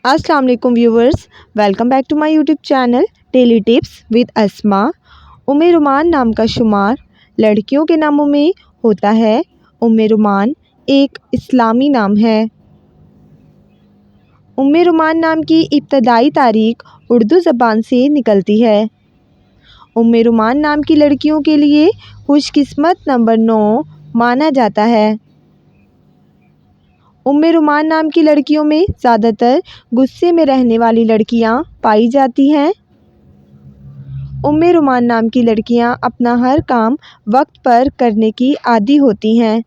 अस्सलाम वालेकुम viewers, welcome back to my YouTube channel daily tips with Asma. Umme Ruman नाम का शुमार लड़कियों के नामों में होता है। उम्मे रुमान एक इस्लामी नाम है। उम्मे रुमान नाम की इब्तदाई तारीख उर्दू ज़बान से निकलती है। उम्मे रुमान नाम की लड़कियों के लिए खुशकिस्मत नंबर 9 माना जाता है। उम्मे रुमान नाम की लड़कियों में ज़्यादातर गुस्से में रहने वाली लड़कियां पाई जाती हैं। उम्मे रुमान नाम की लड़कियां अपना हर काम वक्त पर करने की आदी होती हैं।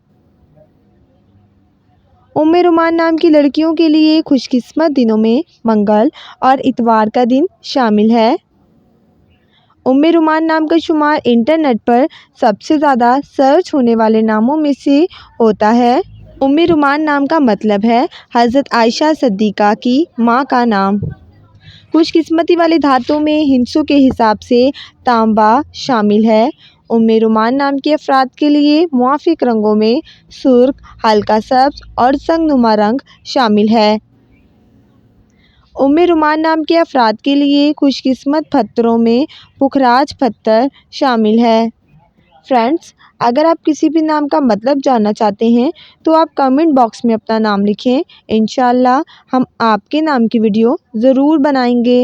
उम्मे रुमान नाम की लड़कियों के लिए खुशकिस्मत दिनों में मंगल और इतवार का दिन शामिल है। उम्मे रुमान नाम का शुमार इंटरनेट पर सबसे ज़्यादा सर्च होने वाले नामों में से होता है। उम्मे रुमान नाम का मतलब है हज़रत आयशा सिद्दीक़ा की माँ का नाम। खुशकिस्मती वाले धातुओं में हिंसों के हिसाब से तांबा शामिल है। उम्मे रुमान नाम के अफराद के लिए मुआफ़िक रंगों में सुर्ख, हल्का सब्ज़ और संगनुमा रंग शामिल है। उम्मे रुमान नाम के अफराद के लिए खुशकिस्मत पत्थरों में पुखराज पत्थर शामिल है। फ्रेंड्स, अगर आप किसी भी नाम का मतलब जानना चाहते हैं तो आप कमेंट बॉक्स में अपना नाम लिखें। इंशाअल्लाह हम आपके नाम की वीडियो ज़रूर बनाएंगे।